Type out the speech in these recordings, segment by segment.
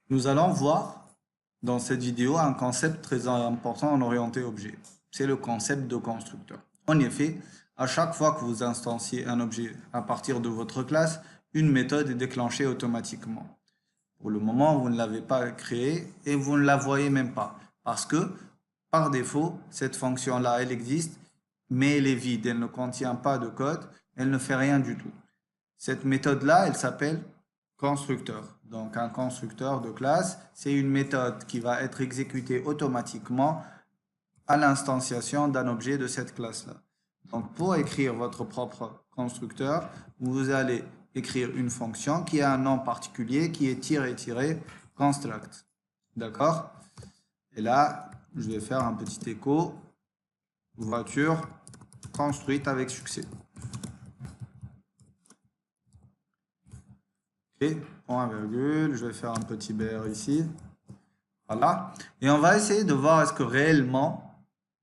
Nous allons voir dans cette vidéo un concept très important en orienté objet. C'est le concept de constructeur. En effet, à chaque fois que vous instanciez un objet à partir de votre classe, une méthode est déclenchée automatiquement. Pour le moment, vous ne l'avez pas créée et vous ne la voyez même pas. Parce que, par défaut, cette fonction-là, elle existe, mais elle est vide. Elle ne contient pas de code. Elle ne fait rien du tout. Cette méthode-là, elle s'appelle constructeur. Donc, un constructeur de classe, c'est une méthode qui va être exécutée automatiquement à l'instanciation d'un objet de cette classe-là. Donc, pour écrire votre propre constructeur, vous allez écrire une fonction qui a un nom particulier qui est --construct. D'accord? Et là, je vais faire un petit écho. Voiture construite avec succès. Et point virgule, je vais faire un petit BR ici. Voilà. Et on va essayer de voir est-ce que réellement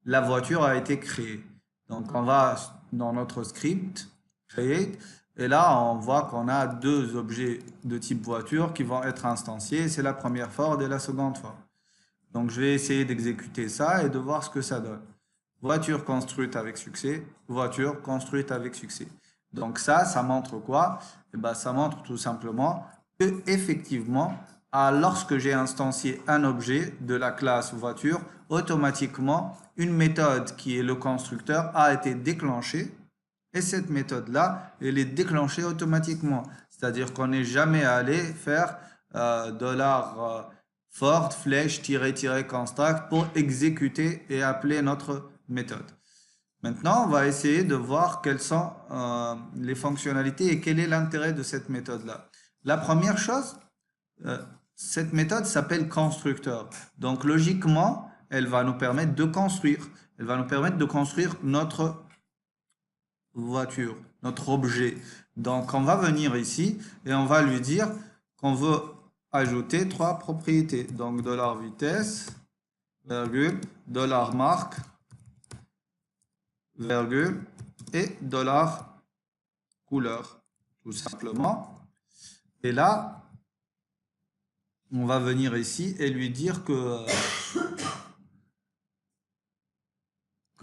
la voiture a été créée. Donc on va dans notre script, create, et là on voit qu'on a deux objets de type voiture qui vont être instanciés. C'est la première Ford et la seconde Ford. Donc je vais essayer d'exécuter ça et de voir ce que ça donne. Voiture construite avec succès, voiture construite avec succès. Donc ça montre quoi? Eh ben, ça montre tout simplement que effectivement, lorsque j'ai instancié un objet de la classe voiture, automatiquement, une méthode qui est le constructeur a été déclenchée et cette méthode-là, elle est déclenchée automatiquement. C'est-à-dire qu'on n'est jamais allé faire $Ford flèche construct pour exécuter et appeler notre méthode. Maintenant, on va essayer de voir quelles sont les fonctionnalités et quel est l'intérêt de cette méthode-là. La première chose, cette méthode s'appelle constructeur. Donc, logiquement, elle va nous permettre de construire. Elle va nous permettre de construire notre voiture, notre objet. Donc, on va venir ici et on va lui dire qu'on veut ajouter trois propriétés. Donc, $vitesse, virgule, $marque, virgule, et $couleur, tout simplement. Et là, on va venir ici et lui dire que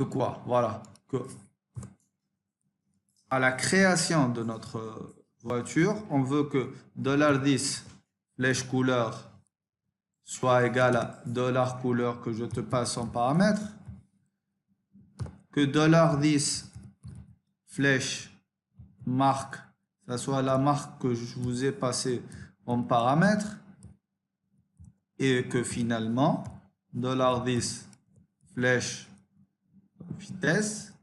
quoi? Voilà, que à la création de notre voiture, on veut que $10 flèche couleur soit égal à $couleur que je te passe en paramètre, que $10 flèche marque, ça soit la marque que je vous ai passée en paramètre, et que finalement $10 flèche vitesse,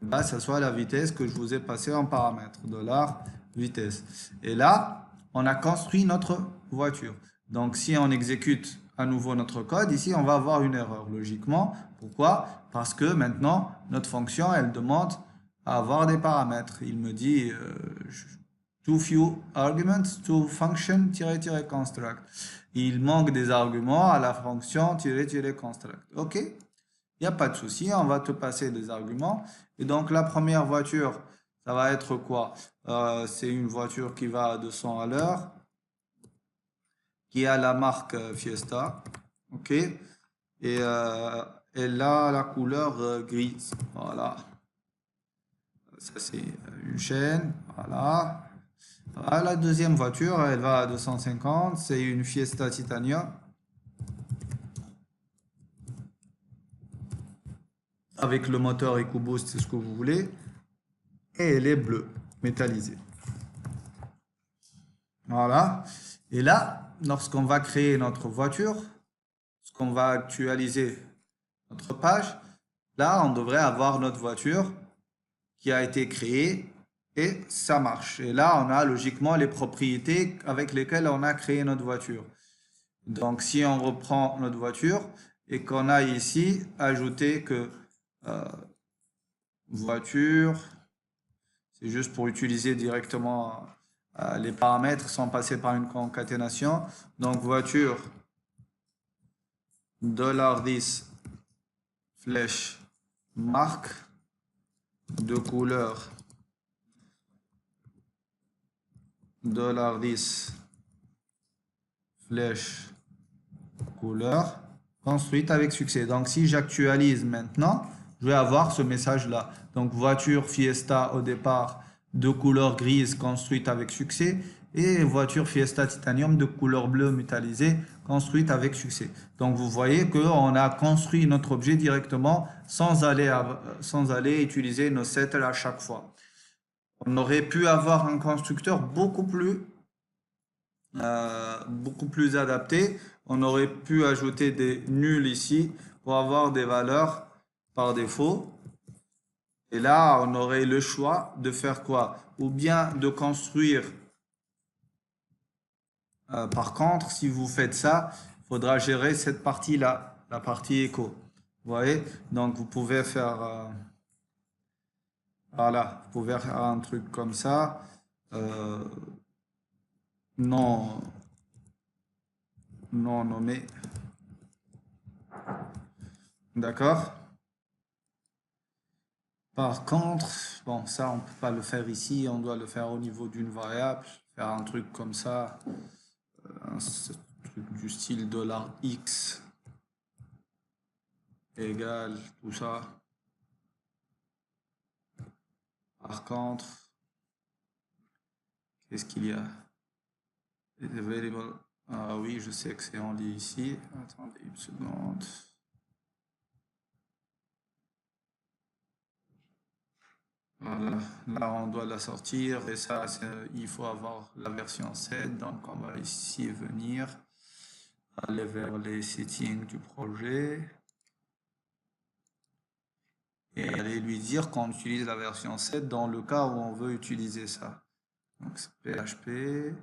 bah, ça soit la vitesse que je vous ai passée en paramètre, $vitesse. Et là, on a construit notre voiture. Donc, si on exécute à nouveau notre code, ici, on va avoir une erreur, logiquement. Pourquoi? Parce que maintenant, notre fonction, elle demande à avoir des paramètres. Il me dit too few arguments to function --construct. Il manque des arguments à la fonction --construct. OK? Il n'y a pas de souci, on va te passer des arguments. Et donc, la première voiture, ça va être quoi? C'est une voiture qui va à 200 à l'heure, qui a la marque Fiesta. OK? Et elle a la couleur grise. Voilà. Ça, c'est une chaîne. Voilà. La deuxième voiture, elle va à 250. C'est une Fiesta Titanium. Avec le moteur EcoBoost, c'est ce que vous voulez. Et elle est bleue, métallisée. Voilà. Et là, lorsqu'on va créer notre voiture, lorsqu'on va actualiser notre page, là, on devrait avoir notre voiture qui a été créée et ça marche. Et là, on a logiquement les propriétés avec lesquelles on a créé notre voiture. Donc, si on reprend notre voiture et qu'on a ici ajouté que voiture, c'est juste pour utiliser directement les paramètres sans passer par une concaténation. Donc, voiture, $10 flèche marque de couleur $10 flèche couleur construite avec succès. Donc, si j'actualise maintenant, je vais avoir ce message-là. Donc, voiture Fiesta au départ de couleur grise construite avec succès et voiture Fiesta Titanium de couleur bleue métallisée construite avec succès. Donc, vous voyez qu'on a construit notre objet directement sans aller utiliser nos setters à chaque fois. On aurait pu avoir un constructeur beaucoup plus adapté. On aurait pu ajouter des nuls ici pour avoir des valeurs par défaut. Et là, on aurait le choix de faire quoi? Ou bien de construire. Par contre, si vous faites ça, il faudra gérer cette partie-là, la partie écho. Vous voyez? Donc, vous pouvez faire... voilà, vous pouvez faire un truc comme ça. Non nommé. D'accord? Par contre, bon, ça, on ne peut pas le faire ici. On doit le faire au niveau d'une variable. Faire un truc comme ça. Un truc du style $x égale tout ça. Par contre, qu'est-ce qu'il y a? Available. Ah oui, je sais que c'est en ligne ici. Attendez une seconde. Voilà, là on doit la sortir et ça, il faut avoir la version 7. Donc on va ici venir, aller vers les settings du projet et aller lui dire qu'on utilise la version 7 dans le cas où on veut utiliser ça. Donc c'est PHP,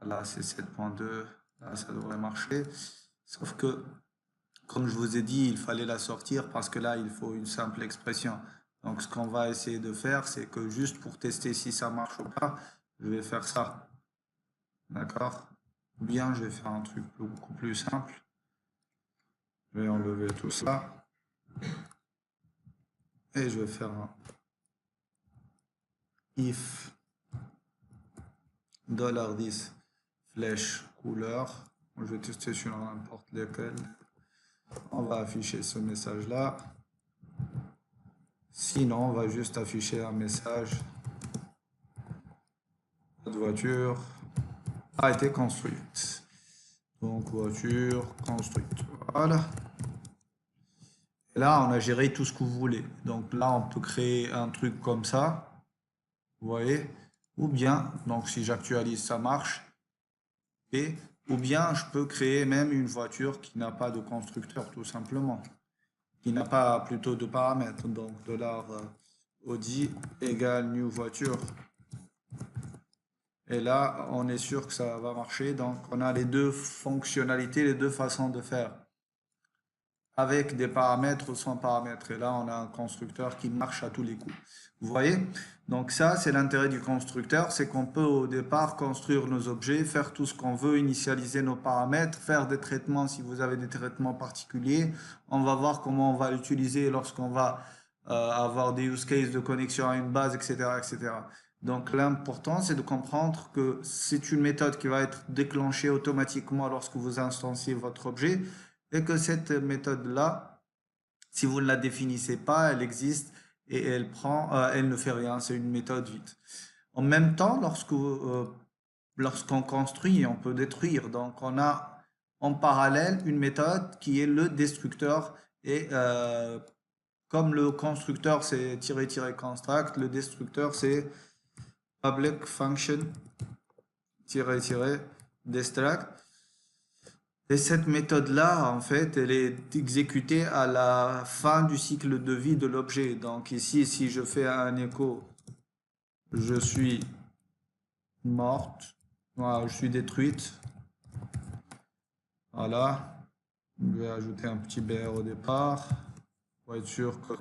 là c'est 7.2, là ça devrait marcher. Sauf que, comme je vous ai dit, il fallait la sortir parce que là il faut une simple expression. Donc, ce qu'on va essayer de faire, c'est que juste pour tester si ça marche ou pas, je vais faire ça. D'accord? Ou bien, je vais faire un truc beaucoup plus simple. Je vais enlever tout ça. Et je vais faire un if $10 flèche couleur. Je vais tester sur n'importe lequel. On va afficher ce message-là. Sinon, on va juste afficher un message. Cette voiture a été construite. Donc, voiture construite. Voilà. Et là, on a géré tout ce que vous voulez. Donc là, on peut créer un truc comme ça. Vous voyez? Ou bien, donc si j'actualise, ça marche. Et, ou bien, je peux créer même une voiture qui n'a pas de constructeur, tout simplement. Qui n'a pas plutôt de paramètres. Donc, $Audi égale new voiture. Et là, on est sûr que ça va marcher. Donc, on a les deux fonctionnalités, les deux façons de faire. Avec des paramètres ou sans paramètres. Et là, on a un constructeur qui marche à tous les coups. Vous voyez? Donc ça, c'est l'intérêt du constructeur, c'est qu'on peut au départ construire nos objets, faire tout ce qu'on veut, initialiser nos paramètres, faire des traitements si vous avez des traitements particuliers. On va voir comment on va l'utiliser lorsqu'on va avoir des use cases de connexion à une base, etc., etc. Donc l'important, c'est de comprendre que c'est une méthode qui va être déclenchée automatiquement lorsque vous instanciez votre objet et que cette méthode-là, si vous ne la définissez pas, elle existe et elle ne fait rien, c'est une méthode vide. En même temps, lorsqu'on construit, on peut détruire. Donc on a en parallèle une méthode qui est le destructeur et comme le constructeur c'est --construct, le destructeur c'est public function --destruct. Et cette méthode-là, en fait, elle est exécutée à la fin du cycle de vie de l'objet. Donc ici, si je fais un écho, je suis morte, voilà, je suis détruite. Voilà. Je vais ajouter un petit BR au départ pour être sûr que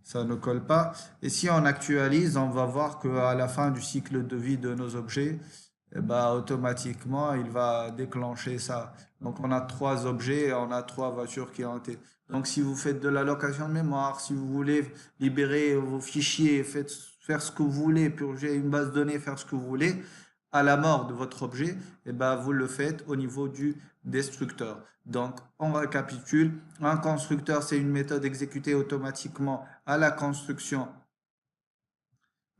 ça ne colle pas. Et si on actualise, on va voir qu'à la fin du cycle de vie de nos objets, eh ben, automatiquement, il va déclencher ça. Donc, on a 3 objets et on a 3 voitures qui ont été. Donc, si vous faites de l'allocation de mémoire, si vous voulez libérer vos fichiers, faire ce que vous voulez, purger une base de données, faire ce que vous voulez, à la mort de votre objet, et ben, vous le faites au niveau du destructeur. Donc, on récapitule. Un constructeur, c'est une méthode exécutée automatiquement à la construction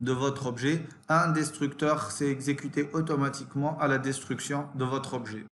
de votre objet. Un destructeur, c'est exécuté automatiquement à la destruction de votre objet.